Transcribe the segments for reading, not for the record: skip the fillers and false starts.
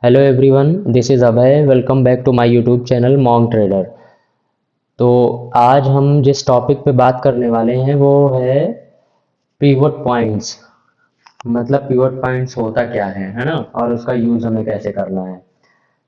Hello everyone, this is Abhay. Welcome back to my YouTube channel Monk Trader. तो आज हम जिस टॉपिक पे बात करने वाले हैं वो है पिवट पॉइंट्स। मतलब पिवट पॉइंट्स होता क्या है ना, और उसका यूज़ हमें कैसे करना है।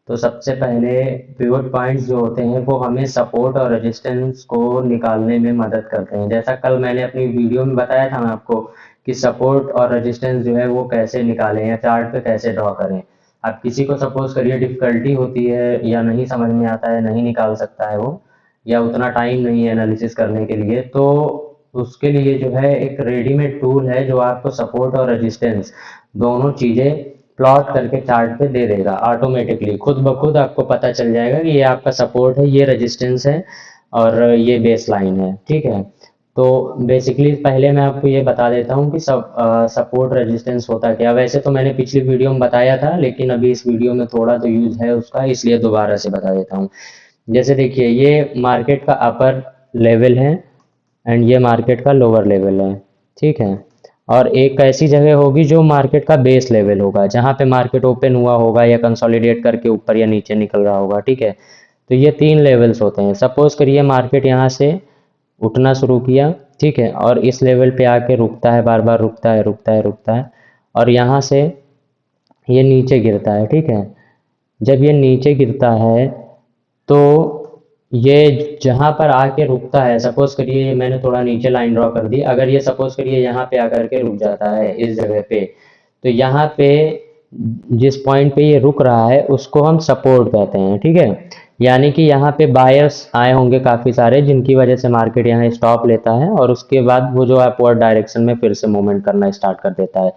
तो सबसे पहले पिवट पॉइंट्स जो होते हैं वो हमें सपोर्ट और रेजिस्टेंस को निकालने में मदद करते हैं। जैसा कल मैंने अपनी वीडियो में बताया था मैं आपको कि सपोर्ट और रेजिस्टेंस जो है वो कैसे निकालें या चार्ट पे कैसे ड्रॉ करें। अब किसी को सपोज करिए डिफ़िकल्टी होती है या नहीं समझ में आता है, नहीं निकाल सकता है वो, या उतना टाइम नहीं है एनालिसिस करने के लिए, तो उसके लिए जो है एक रेडीमेड टूल है जो आपको सपोर्ट और रेजिस्टेंस दोनों चीज़ें प्लॉट करके चार्ट पे दे देगा। ऑटोमेटिकली खुद ब खुद आपको पता चल जाएगा कि ये आपका सपोर्ट है, ये रेजिस्टेंस है और ये बेस लाइन है। ठीक है, तो बेसिकली पहले मैं आपको ये बता देता हूँ कि सपोर्ट रेजिस्टेंस होता क्या। वैसे तो मैंने पिछली वीडियो में बताया था, लेकिन अभी इस वीडियो में थोड़ा तो यूज़ है उसका, इसलिए दोबारा से बता देता हूँ। जैसे देखिए, ये मार्केट का अपर लेवल है एंड ये मार्केट का लोअर लेवल है। ठीक है, और एक ऐसी जगह होगी जो मार्केट का बेस लेवल होगा, जहाँ पे मार्केट ओपन हुआ होगा या कंसोलिडेट करके ऊपर या नीचे निकल रहा होगा। ठीक है, तो ये तीन लेवल्स होते हैं। सपोज करिए मार्केट यहाँ से उठना शुरू किया, ठीक है, और इस लेवल पे आके रुकता है, बार बार रुकता है रुकता है रुकता है, और यहाँ से ये नीचे गिरता है। ठीक है, जब ये नीचे गिरता है तो ये जहाँ पर आके रुकता है, सपोज करिए ये मैंने थोड़ा नीचे लाइन ड्रॉ कर दी, अगर ये सपोज करिए यहाँ पे आकर के रुक जाता है इस जगह पे, तो यहाँ पे जिस पॉइंट पे ये रुक रहा है उसको हम सपोर्ट कहते हैं। ठीक है, यानी कि यहाँ पे बायर्स आए होंगे काफ़ी सारे, जिनकी वजह से मार्केट यहाँ स्टॉप लेता है और उसके बाद वो जो अपवर्ड डायरेक्शन में फिर से मूवमेंट करना स्टार्ट कर देता है।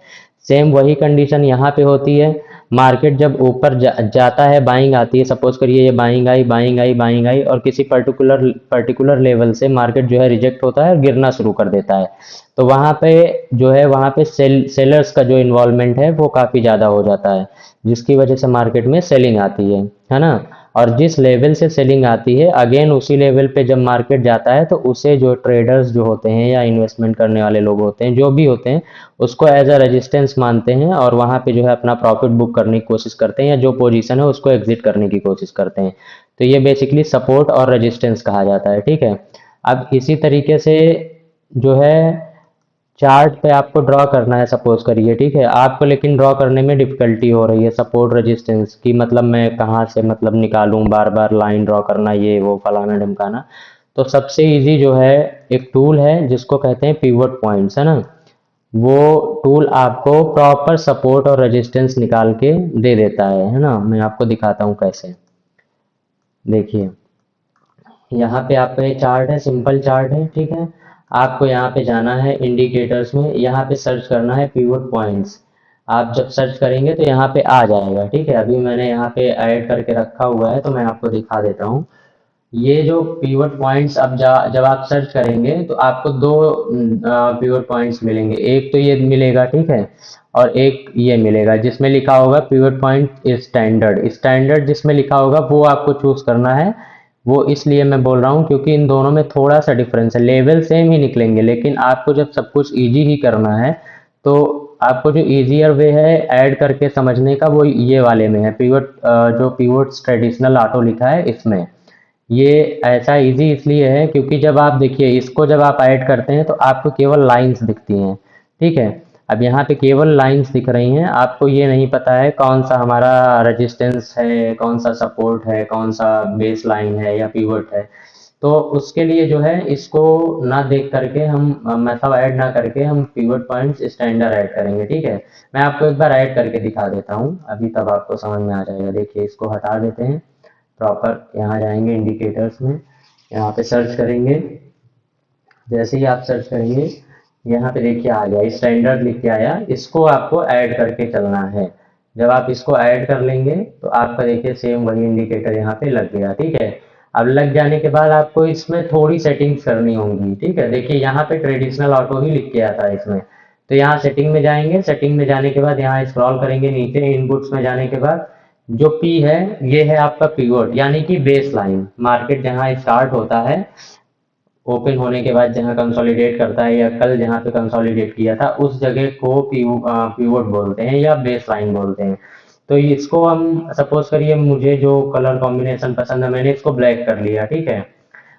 सेम वही कंडीशन यहाँ पे होती है। मार्केट जब ऊपर जाता है, बाइंग आती है, सपोज करिए ये buying I buying I buying I, और किसी पर्टिकुलर लेवल से मार्केट जो है रिजेक्ट होता है और गिरना शुरू कर देता है, तो वहाँ पे जो है वहाँ पे सेलर्स का जो इन्वॉल्वमेंट है वो काफ़ी ज़्यादा हो जाता है, जिसकी वजह से मार्केट में सेलिंग आती है ना। और जिस लेवल से सेलिंग आती है, अगेन उसी लेवल पे जब मार्केट जाता है तो उसे जो ट्रेडर्स जो होते हैं या इन्वेस्टमेंट करने वाले लोग होते हैं, जो भी होते हैं, उसको एज अ रेजिस्टेंस मानते हैं और वहाँ पे जो है अपना प्रॉफिट बुक करने की कोशिश करते हैं या जो पोजीशन है उसको एग्जिट करने की कोशिश करते हैं। तो ये बेसिकली सपोर्ट और रेजिस्टेंस कहा जाता है। ठीक है, अब इसी तरीके से जो है चार्ट पे आपको ड्रॉ करना है, सपोज करिए। ठीक है, आपको लेकिन ड्रॉ करने में डिफिकल्टी हो रही है सपोर्ट रेजिस्टेंस की, मतलब मैं कहाँ से मतलब निकालूं, बार बार लाइन ड्रॉ करना, ये वो फलाना ढिमकाना। तो सबसे इजी जो है एक टूल है जिसको कहते हैं पिवट पॉइंट्स, है ना। वो टूल आपको प्रॉपर सपोर्ट और रेजिस्टेंस निकाल के दे देता है ना। मैं आपको दिखाता हूँ कैसे। देखिए, यहाँ पे आपका ये चार्ट है, सिंपल चार्ट है। ठीक है, आपको यहाँ पे जाना है इंडिकेटर्स में, यहाँ पे सर्च करना है पिवट पॉइंट्स। आप जब सर्च करेंगे तो यहाँ पे आ जाएगा। ठीक है, अभी मैंने यहाँ पे ऐड करके रखा हुआ है तो मैं आपको दिखा देता हूँ। ये जो पिवट पॉइंट्स, अब जब आप सर्च करेंगे तो आपको दो पिवट पॉइंट्स मिलेंगे। एक तो ये मिलेगा, ठीक है, और एक ये मिलेगा जिसमें लिखा होगा पिवट पॉइंट स्टैंडर्ड। स्टैंडर्ड जिसमें लिखा होगा वो आपको चूज करना है। वो इसलिए मैं बोल रहा हूँ क्योंकि इन दोनों में थोड़ा सा डिफरेंस है। लेवल सेम ही निकलेंगे, लेकिन आपको जब सब कुछ इजी ही करना है तो आपको जो इजियर वे है ऐड करके समझने का, वो ये वाले में है। पिवट जो पिवट्स ट्रेडिशनल ऑटो लिखा है इसमें, ये ऐसा इजी इसलिए है क्योंकि जब आप देखिए इसको, जब आप ऐड करते हैं तो आपको केवल लाइंस दिखती हैं। ठीक है, अब यहाँ पे केवल लाइंस दिख रही हैं, आपको ये नहीं पता है कौन सा हमारा रेजिस्टेंस है, कौन सा सपोर्ट है, कौन सा बेस लाइन है या पिवट है। तो उसके लिए जो है इसको ना देख करके हम, मतलब ऐड ना करके हम पिवट पॉइंट्स स्टैंडर्ड ऐड करेंगे। ठीक है, मैं आपको एक बार ऐड करके दिखा देता हूँ अभी, तब आपको समझ में आ जाएगा। देखिए, इसको हटा देते हैं, प्रॉपर यहाँ जाएंगे इंडिकेटर्स में, यहाँ पे सर्च करेंगे। जैसे ही आप सर्च करेंगे यहाँ पे देखिए आ गया, स्टैंडर्ड लिख के आया, इसको आपको ऐड करके चलना है। जब आप इसको ऐड कर लेंगे तो आपका देखिए सेम वही इंडिकेटर यहाँ पे लग गया। ठीक है, अब लग जाने के बाद आपको इसमें थोड़ी सेटिंग्स करनी होंगी। ठीक है, देखिए यहाँ पे ट्रेडिशनल ऑटो ही लिख के आता है इसमें, तो यहाँ सेटिंग में जाएंगे। सेटिंग में जाने के बाद यहाँ स्क्रॉल करेंगे नीचे, इनपुट्स में जाने के बाद जो पी है ये है आपका पीवट, यानी कि बेस लाइन। मार्केट जहाँ स्टार्ट होता है ओपन होने के बाद, जहाँ कंसोलिडेट करता है या कल जहाँ पे कंसोलिडेट किया था, उस जगह को पीवट बोलते हैं या बेस लाइन बोलते हैं। तो इसको हम सपोज करिए, मुझे जो कलर कॉम्बिनेशन पसंद है मैंने इसको ब्लैक कर लिया, ठीक है।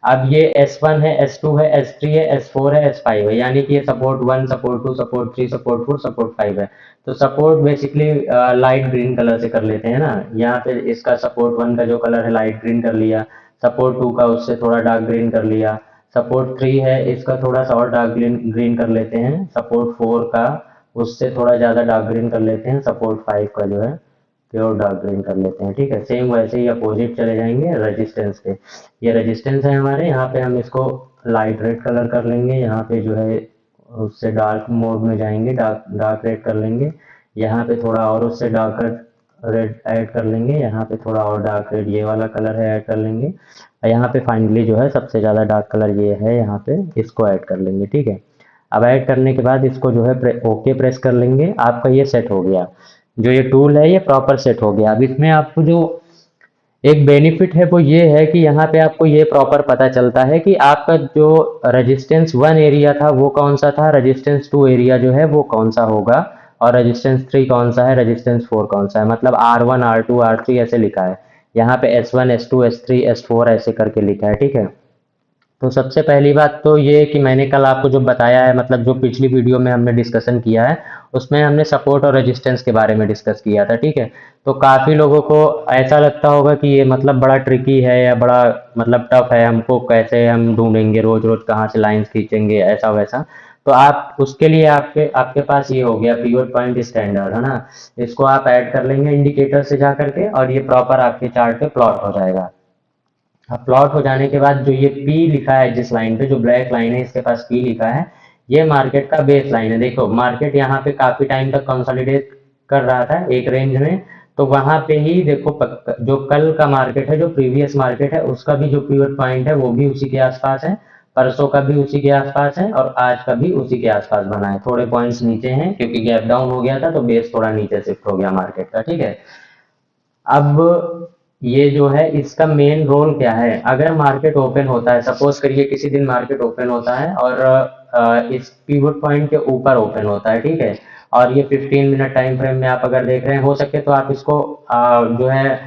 अब ये S1 है, S2 है, S3 है, S4 है, S5 है, यानी कि ये support 1, support 2, support 3, support 4, support 5 है। तो support basically light green colour से कर लेते हैं ना। यहाँ पे इसका सपोर्ट 1 का जो कलर है लाइट ग्रीन कर लिया, सपोर्ट 2 का उससे थोड़ा डार्क ग्रीन कर लिया, सपोर्ट 3 है इसका थोड़ा सा और डार्क ग्रीन ग्रीन कर लेते हैं, सपोर्ट 4 का उससे थोड़ा ज़्यादा डार्क ग्रीन कर लेते हैं, सपोर्ट 5 का जो है प्योर डार्क ग्रीन कर लेते हैं, ठीक है। सेम वैसे ही अपोजिट चले जाएंगे रेजिस्टेंस के। ये रेजिस्टेंस है हमारे, यहाँ पे हम इसको लाइट रेड कलर कर लेंगे, यहाँ पे जो है उससे डार्क मोड में जाएंगे, डार्क डार्क रेड कर लेंगे, यहाँ पे थोड़ा और उससे डार्कर रेड ऐड कर लेंगे, यहाँ पे थोड़ा और डार्क रेड ये वाला कलर है ऐड कर लेंगे, और यहाँ पे फाइनली जो है सबसे ज़्यादा डार्क कलर ये है, यहाँ पे इसको ऐड कर लेंगे, ठीक है। अब ऐड करने के बाद इसको जो है ओके प्रेस कर लेंगे, आपका ये सेट हो गया। जो ये टूल है ये प्रॉपर सेट हो गया। अब इसमें आपको जो एक बेनिफिट है वो ये है कि यहाँ पे आपको ये प्रॉपर पता चलता है कि आपका जो रेजिस्टेंस 1 एरिया था वो कौन सा था, रेजिस्टेंस 2 एरिया जो है वो कौन सा होगा, और रेजिस्टेंस 3 कौन सा है, रेजिस्टेंस 4 कौन सा है। मतलब R1, R2, R3 ऐसे लिखा है, यहाँ पे S1, S2, S3, S4 ऐसे करके लिखा है, ठीक है। तो सबसे पहली बात तो ये कि मैंने कल आपको जो बताया है, मतलब जो पिछली वीडियो में हमने डिस्कशन किया है उसमें हमने सपोर्ट और रेजिस्टेंस के बारे में डिस्कस किया था, ठीक है। तो काफ़ी लोगों को ऐसा लगता होगा कि ये मतलब बड़ा ट्रिकी है या बड़ा मतलब टफ है, हमको कैसे हम ढूंढेंगे, रोज रोज कहाँ से लाइंस खींचेंगे, ऐसा वैसा। तो आप उसके लिए आपके आपके पास ये हो गया पिवट पॉइंट स्टैंडर्ड, है ना। इसको आप ऐड कर लेंगे इंडिकेटर से जा करके, और ये प्रॉपर आपके चार्ट पे प्लॉट हो जाएगा। अब प्लॉट हो जाने के बाद जो ये P लिखा है जिस लाइन पे, जो ब्लैक लाइन है इसके पास P लिखा है, ये मार्केट का बेस लाइन है। देखो मार्केट यहाँ पे काफी टाइम तक कंसोलिडेट कर रहा था एक रेंज में, तो वहां पे ही देखो जो कल का मार्केट है, जो प्रीवियस मार्केट है, उसका भी जो पिवट पॉइंट है वो भी उसी के आसपास है, परसों का भी उसी के आसपास है, और आज का भी उसी के आसपास बना है। थोड़े पॉइंट्स नीचे हैं क्योंकि गैप डाउन हो गया था तो बेस थोड़ा नीचे शिफ्ट हो गया मार्केट का, ठीक है। अब ये जो है इसका मेन रोल क्या है, अगर मार्केट ओपन होता है, सपोज करिए किसी दिन मार्केट ओपन होता है और इस पिवट पॉइंट के ऊपर ओपन होता है, ठीक है, और ये 15 मिनट टाइम फ्रेम में आप अगर देख रहे हैं, हो सके तो आप इसको जो है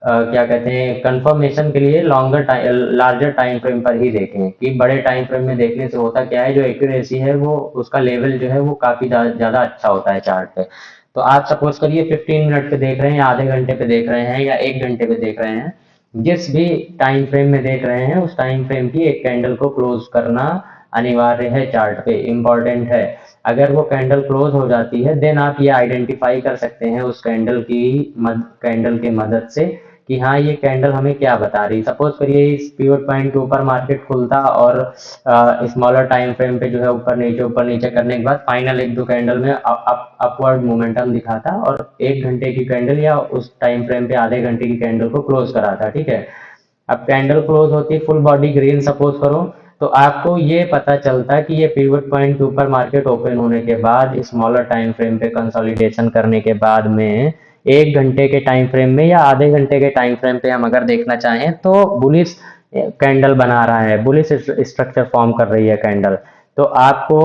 क्या कहते हैं, कंफर्मेशन के लिए longer time larger time frame पर ही देखें, कि बड़े टाइम फ्रेम में देखने से होता क्या है, जो एक्यूरेसी है वो उसका लेवल जो है वो काफी ज्यादा अच्छा होता है चार्ट पे। तो आप सपोज करिए 15 मिनट पे देख रहे हैं, या आधे घंटे पे देख रहे हैं, या 1 घंटे पे देख रहे हैं, जिस भी टाइम फ्रेम में देख रहे हैं उस टाइम फ्रेम की एक कैंडल को क्लोज करना अनिवार्य है, चार्ट पे इम्पोर्टेंट है। अगर वो कैंडल क्लोज हो जाती है देन आप ये आइडेंटिफाई कर सकते हैं उस कैंडल की कैंडल के मदद से कि हाँ ये कैंडल हमें क्या बता रही। सपोज करिए इस पिवट पॉइंट के ऊपर मार्केट खुलता और स्मॉलर टाइम फ्रेम पे जो है ऊपर नीचे करने के बाद फाइनल 1-2 कैंडल में अपवर्ड मोमेंटम दिखाता, और 1 घंटे की कैंडल या उस टाइम फ्रेम पे आधे घंटे की कैंडल को क्लोज कराता, ठीक है। अब कैंडल क्लोज होती है फुल बॉडी ग्रीन सपोज करो, तो आपको ये पता चलता है कि ये पिवट पॉइंट के ऊपर मार्केट ओपन होने के बाद स्मॉलर टाइम फ्रेम पे कंसोलिडेशन करने के बाद में 1 घंटे के टाइम फ्रेम में या आधे घंटे के टाइम फ्रेम पे हम अगर देखना चाहें तो बुलिश कैंडल बना रहा है, बुलिश स्ट्रक्चर फॉर्म कर रही है कैंडल। तो आपको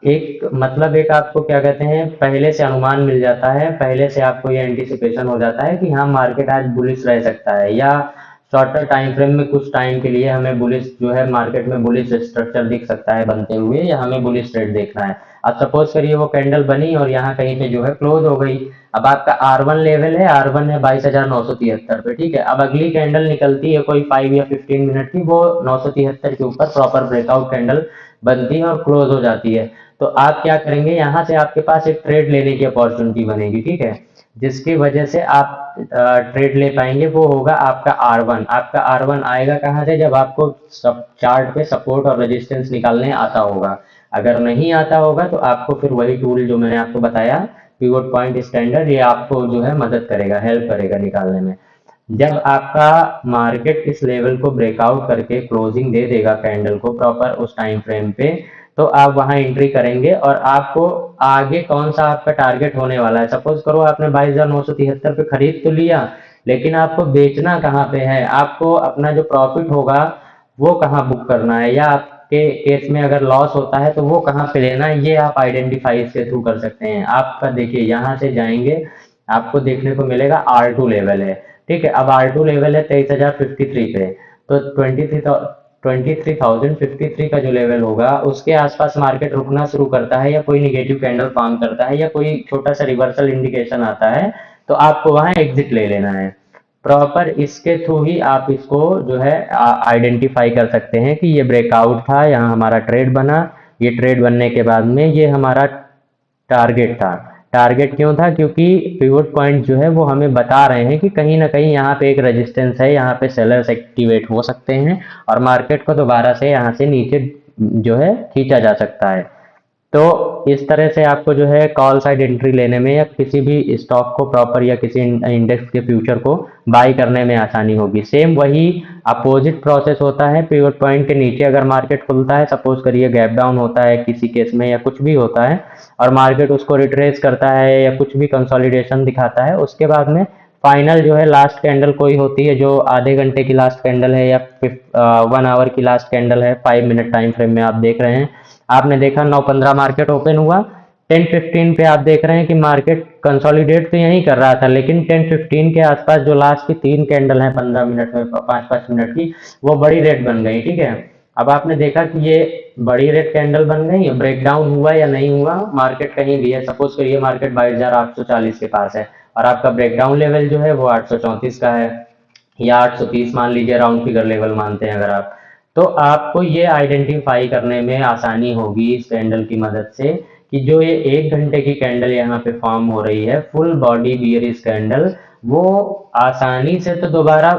एक मतलब एक आपको क्या कहते हैं, पहले से अनुमान मिल जाता है, पहले से आपको ये एंटिसिपेशन हो जाता है कि हाँ मार्केट आज बुलिश रह सकता है, या शॉर्टर टाइम फ्रेम में कुछ टाइम के लिए हमें बुलिश जो है मार्केट में बुलिश स्ट्रक्चर दिख सकता है बनते हुए, या हमें बुलिश ट्रेड देखना है। अब सपोज करिए वो कैंडल बनी और यहाँ कहीं पे जो है क्लोज हो गई। अब आपका R1 लेवल है, R1 है 22,973 पे, ठीक है। अब अगली कैंडल निकलती है कोई 5 या 15 मिनट की, वो 973 के ऊपर प्रॉपर ब्रेकआउट कैंडल बनती है और क्लोज हो जाती है। तो आप क्या करेंगे, यहाँ से आपके पास एक ट्रेड लेने की अपॉर्चुनिटी बनेगी, ठीक है, जिसकी वजह से आप ट्रेड ले पाएंगे। वो होगा आपका R1। आपका R1 आएगा कहाँ से, जब आपको सब चार्ट पे सपोर्ट और रेजिस्टेंस निकालने आता होगा। अगर नहीं आता होगा तो आपको फिर वही टूल जो मैंने आपको बताया पिवट पॉइंट स्टैंडर्ड, ये आपको जो है मदद करेगा, हेल्प करेगा निकालने में। जब आपका मार्केट इस लेवल को ब्रेकआउट करके क्लोजिंग दे देगा कैंडल को प्रॉपर उस टाइम फ्रेम पे, तो आप वहां एंट्री करेंगे, और आपको आगे कौन सा आपका टारगेट होने वाला है। सपोज करो आपने 22,973 पे खरीद तो लिया, लेकिन आपको बेचना कहाँ पे है, आपको अपना जो प्रॉफिट होगा वो कहाँ बुक करना है, या आपके केस में अगर लॉस होता है तो वो कहाँ पे लेना है, ये आप आइडेंटिफाई इसके थ्रू कर सकते हैं। आपका देखिए यहाँ से जाएंगे, आपको देखने को मिलेगा R2 लेवल है। ठीक है, अब R2 लेवल है 23,053 पे, तो 23,053 का जो लेवल होगा उसके आसपास मार्केट रुकना शुरू करता है, या कोई निगेटिव कैंडल फॉर्म करता है, या कोई छोटा सा रिवर्सल इंडिकेशन आता है, तो आपको वहां एग्जिट ले लेना है। प्रॉपर इसके थ्रू ही आप इसको जो है आइडेंटिफाई कर सकते हैं कि ये ब्रेकआउट था, यहाँ हमारा ट्रेड बना, ये ट्रेड बनने के बाद में ये हमारा टारगेट था। टारगेट क्यों था? क्योंकि पिवट पॉइंट जो है वो हमें बता रहे हैं कि कहीं ना कहीं यहाँ पे एक रेजिस्टेंस है, यहाँ पे सेलर्स एक्टिवेट हो सकते हैं और मार्केट को दोबारा से यहाँ से नीचे जो है खींचा जा सकता है। तो इस तरह से आपको जो है कॉल साइड एंट्री लेने में, या किसी भी स्टॉक को प्रॉपर, या किसी इंडेक्स के फ्यूचर को बाई करने में आसानी होगी। सेम वही अपोजिट प्रोसेस होता है पिवट पॉइंट के नीचे। अगर मार्केट खुलता है, सपोज करिए गैप डाउन होता है किसी केस में, या कुछ भी होता है, और मार्केट उसको रिट्रेस करता है या कुछ भी कंसोलिडेशन दिखाता है, उसके बाद में फाइनल जो है लास्ट कैंडल कोई होती है जो आधे घंटे की लास्ट कैंडल है, या 1 आवर की लास्ट कैंडल है, 5 मिनट टाइम फ्रेम में आप देख रहे हैं। आपने देखा 9:15 मार्केट ओपन हुआ, 10:15 पे आप देख रहे हैं कि मार्केट कंसोलिडेट तो यही कर रहा था, लेकिन 10:15 के आसपास जो लास्ट की 3 कैंडल है 15 मिनट में, 5-5 मिनट की, वो बड़ी रेड बन गई। ठीक है, अब आपने देखा कि ये बड़ी रेड कैंडल बन गई, ब्रेकडाउन हुआ या नहीं हुआ, मार्केट कहीं भी है, सपोज करिए मार्केट 22,840 के पास है, और आपका ब्रेकडाउन लेवल जो है वो 834 का है, या 830 मान लीजिए, राउंड फिगर लेवल मानते हैं अगर आप। तो आपको ये आइडेंटिफाई करने में आसानी होगी इस कैंडल की मदद से कि जो ये 1 घंटे की कैंडल यहाँ पे फॉर्म हो रही है, फुल बॉडी बियरिश कैंडल, वो आसानी से तो दोबारा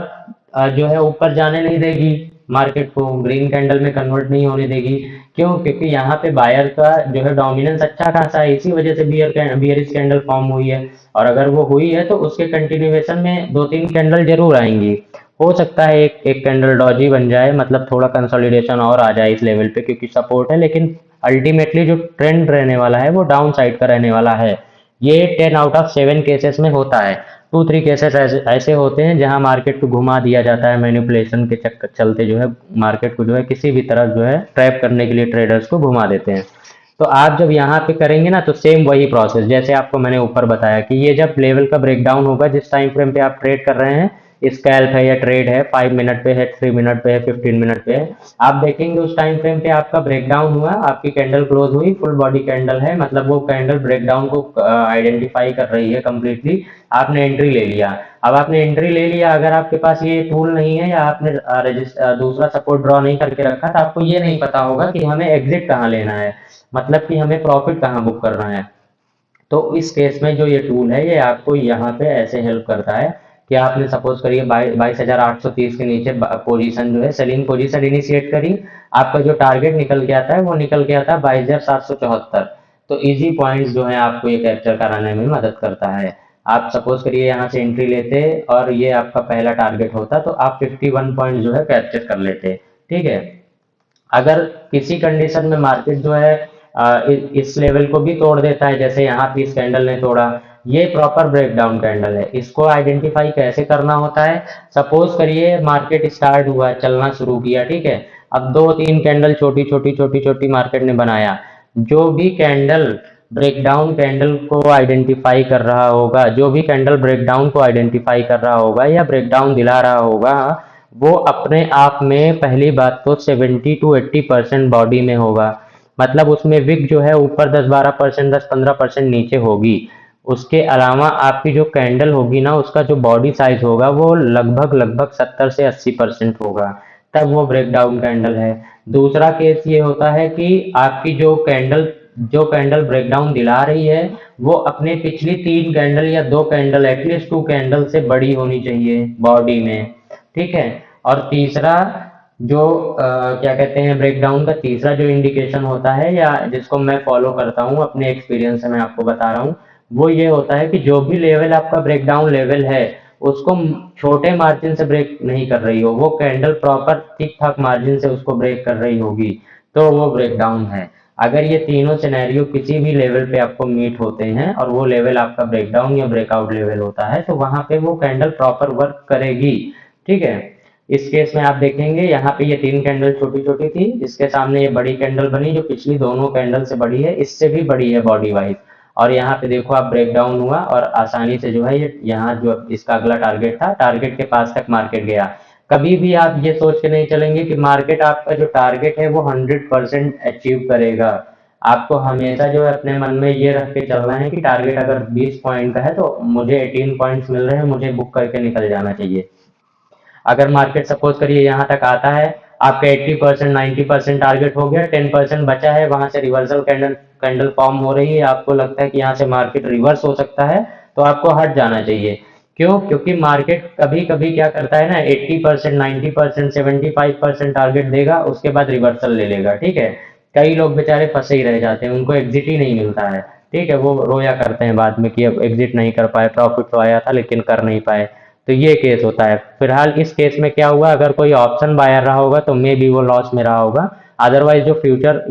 जो है ऊपर जाने नहीं देगी, मार्केट को ग्रीन कैंडल में कन्वर्ट नहीं होने देगी। क्यों? क्योंकि यहाँ पे बायर का जो है डोमिनेंस अच्छा खासा है, इसी वजह से बियरिश कैंडल फॉर्म हुई है। और अगर वो हुई है तो उसके कंटिन्यूएशन में 2-3 कैंडल जरूर आएंगी। हो सकता है एक एक कैंडल डॉजी बन जाए, मतलब थोड़ा कंसोलिडेशन और आ जाए इस लेवल पे, क्योंकि सपोर्ट है, लेकिन अल्टीमेटली जो ट्रेंड रहने वाला है वो डाउन साइड का रहने वाला है। ये 10 आउट ऑफ 7 केसेस में होता है। 2-3 केसेस ऐसे होते हैं जहां मार्केट को घुमा दिया जाता है, मैनिपुलेशन के चक्कर चलते जो है मार्केट को जो है किसी भी तरह जो है ट्रैप करने के लिए ट्रेडर्स को घुमा देते हैं। तो आप जब यहाँ पे करेंगे ना, तो सेम वही प्रोसेस जैसे आपको मैंने ऊपर बताया कि ये जब लेवल का ब्रेकडाउन होगा, जिस टाइम फ्रेम पे आप ट्रेड कर रहे हैं, स्कैल्प है या ट्रेड है, 5 मिनट पे है, 3 मिनट पे है, 15 मिनट पे है, आप देखेंगे उस टाइम फ्रेम पे आपका ब्रेकडाउन हुआ, आपकी कैंडल क्लोज हुई, फुल बॉडी कैंडल है, मतलब वो कैंडल ब्रेकडाउन को आइडेंटिफाई कर रही है कंप्लीटली। आपने एंट्री ले लिया। अब आपने एंट्री ले लिया, अगर आपके पास ये टूल नहीं है, या आपने दूसरा सपोर्ट ड्रॉ नहीं करके रखा, तो आपको ये नहीं पता होगा कि हमें एग्जिट कहाँ लेना है, मतलब कि हमें प्रॉफिट कहाँ बुक करना है। तो इस केस में जो ये टूल है, ये आपको यहाँ पे ऐसे हेल्प करता है कि आपने सपोज करिए 22,830 के नीचे पोजीशन जो है, सेलिंग पोजीशन इनिशिएट करी, आपका जो टारगेट निकल के आता है वो निकल के आता है 22,774। तो इजी पॉइंट्स जो है आपको ये कैप्चर कराने में मदद करता है। आप सपोज करिए यहाँ से एंट्री लेते और ये आपका पहला टारगेट होता, तो आप 51 पॉइंट जो है कैप्चर कर लेते। ठीक है, अगर किसी कंडीशन में मार्केट जो है इस लेवल को भी तोड़ देता है, जैसे यहाँ पे इस कैंडल ने तोड़ा, ये प्रॉपर ब्रेकडाउन कैंडल है, इसको आइडेंटिफाई कैसे करना होता है। सपोज करिए मार्केट स्टार्ट हुआ, चलना शुरू किया, ठीक है, अब 2-3 कैंडल छोटी छोटी छोटी छोटी मार्केट ने बनाया, जो भी कैंडल ब्रेकडाउन कैंडल को आइडेंटिफाई कर रहा होगा, जो भी कैंडल ब्रेकडाउन को आइडेंटिफाई कर रहा होगा या ब्रेकडाउन दिला रहा होगा, वो अपने आप में पहली बात तो 70-80% बॉडी में होगा, मतलब उसमें विक जो है ऊपर 10-12%, 10-15% नीचे होगी। उसके अलावा आपकी जो कैंडल होगी ना, उसका जो बॉडी साइज होगा वो लगभग लगभग 70 से 80% होगा, तब वो ब्रेकडाउन कैंडल है। दूसरा केस ये होता है कि आपकी जो कैंडल ब्रेकडाउन दिला रही है, वो अपने पिछली 3 कैंडल या 2 कैंडल, एटलीस्ट 2 कैंडल से बड़ी होनी चाहिए बॉडी में। ठीक है, और तीसरा जो क्या कहते हैं, ब्रेकडाउन का तीसरा जो इंडिकेशन होता है, या जिसको मैं फॉलो करता हूँ अपने एक्सपीरियंस से मैं आपको बता रहा हूँ, वो ये होता है कि जो भी लेवल आपका ब्रेकडाउन लेवल है, उसको छोटे मार्जिन से ब्रेक नहीं कर रही हो, वो कैंडल प्रॉपर ठीक ठाक मार्जिन से उसको ब्रेक कर रही होगी, तो वो ब्रेकडाउन है। अगर ये तीनों सिनेरियो किसी भी लेवल पे आपको मीट होते हैं और वो लेवल आपका ब्रेकडाउन या ब्रेकआउट लेवल होता है, तो वहां पे वो कैंडल प्रॉपर वर्क करेगी। ठीक है, इस केस में आप देखेंगे यहाँ पे ये 3 कैंडल छोटी छोटी थी, इसके सामने ये बड़ी कैंडल बनी जो पिछली दोनों कैंडल से बड़ी है, इससे भी बड़ी है बॉडी वाइज। और यहाँ पे देखो आप ब्रेक डाउन हुआ और आसानी से जो है ये यहाँ जो इसका अगला टारगेट था, टारगेट के पास तक मार्केट गया। कभी भी आप ये सोच के नहीं चलेंगे कि मार्केट आपका जो टारगेट है वो 100% अचीव करेगा। आपको हमेशा जो है अपने मन में ये रख के चलना है कि टारगेट अगर 20 पॉइंट का है तो मुझे 18 पॉइंट्स मिल रहे हैं, मुझे बुक करके निकल जाना चाहिए। अगर मार्केट सपोज करिए यहाँ तक आता है, आपका 80% 90% टारगेट हो गया, 10% बचा है, वहां से रिवर्सल कैंडल कैंडल फॉर्म हो रही है, आपको लगता है कि यहाँ से मार्केट रिवर्स हो सकता है, तो आपको हट जाना चाहिए। क्यों? क्योंकि मार्केट कभी कभी क्या करता है ना, 80% 90% 75% टारगेट देगा, उसके बाद रिवर्सल ले लेगा। ठीक है, कई लोग बेचारे फंसे ही रह जाते हैं, उनको एग्जिट ही नहीं मिलता है। ठीक है, वो रोया करते हैं बाद में कि अब एग्जिट नहीं कर पाए, प्रॉफिट तो आया था लेकिन कर नहीं पाए। तो ये केस होता है। फिलहाल इस केस में क्या हुआ, अगर कोई ऑप्शन बायर रहा होगा तो मे बी वो लॉस में रहा होगा, अदरवाइज जो फ्यूचर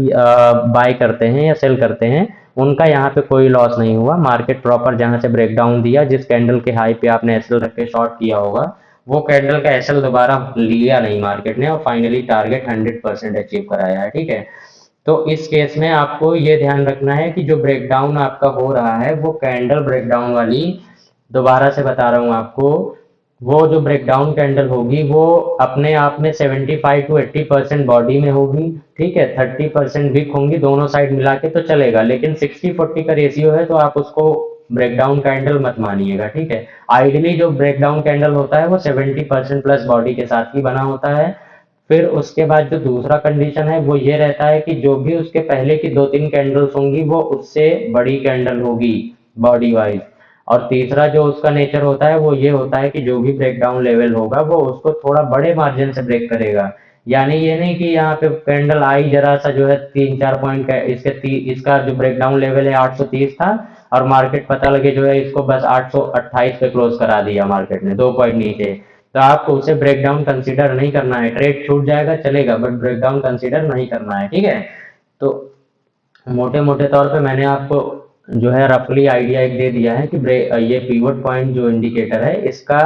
बाय करते हैं या सेल करते हैं उनका यहाँ पे कोई लॉस नहीं हुआ। मार्केट प्रॉपर जहाँ से ब्रेकडाउन दिया, जिस कैंडल के हाई पे आपने एसएल रख के शॉर्ट किया होगा, वो कैंडल का एसएल दोबारा लिया नहीं मार्केट ने और फाइनली टारगेट 100% अचीव कराया है। ठीक है, तो इस केस में आपको ये ध्यान रखना है कि जो ब्रेकडाउन आपका हो रहा है वो कैंडल ब्रेकडाउन वाली, दोबारा से बता रहा हूँ आपको, वो जो ब्रेकडाउन कैंडल होगी वो अपने आप में 75 टू 80% बॉडी में होगी। ठीक है, 30% वीक होंगी, दोनों साइड मिला के तो चलेगा, लेकिन 60-40 का रेशियो है तो आप उसको ब्रेकडाउन कैंडल मत मानिएगा। ठीक है, आइडियली जो ब्रेकडाउन कैंडल होता है वो 70% प्लस बॉडी के साथ ही बना होता है। फिर उसके बाद जो दूसरा कंडीशन है वो ये रहता है कि जो भी उसके पहले की 2-3 कैंडल्स होंगी वो उससे बड़ी कैंडल होगी बॉडी वाइज। और तीसरा जो उसका नेचर होता है वो ये होता है कि जो भी ब्रेकडाउन लेवल होगा वो उसको थोड़ा बड़े मार्जिन से ब्रेक करेगा। यानी ये नहीं कि यहाँ पे कैंडल आई जरा सा जो है 3-4 पॉइंट का, इसका जो ब्रेकडाउन लेवल है 830 था और मार्केट पता लगे जो है इसको बस 828 पे क्लोज करा दिया मार्केट ने 2 पॉइंट नीचे, तो आपको उसे ब्रेकडाउन कंसीडर नहीं करना है। ट्रेड छूट जाएगा चलेगा, बट ब्रेकडाउन कंसीडर नहीं करना है। ठीक है, तो मोटे मोटे तौर पे मैंने आपको जो है रफली आइडिया एक दे दिया है कि ये पिवट पॉइंट जो इंडिकेटर है इसका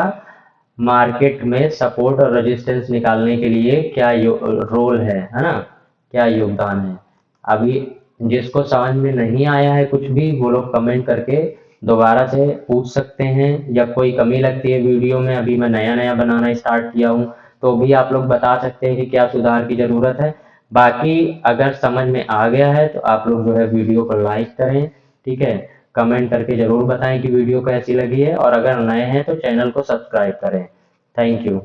मार्केट में सपोर्ट और रेजिस्टेंस निकालने के लिए क्या रोल है ना, क्या योगदान है। अभी जिसको समझ में नहीं आया है कुछ भी, वो लोग कमेंट करके दोबारा से पूछ सकते हैं, या कोई कमी लगती है वीडियो में, अभी मैं नया नया बनाना स्टार्ट किया हूँ तो भी आप लोग बता सकते हैं कि क्या सुधार की ज़रूरत है। बाकी अगर समझ में आ गया है तो आप लोग जो है वीडियो को लाइक करें। ठीक है, कमेंट करके ज़रूर बताएं कि वीडियो कैसी लगी है, और अगर नए हैं तो चैनल को सब्सक्राइब करें। Thank you.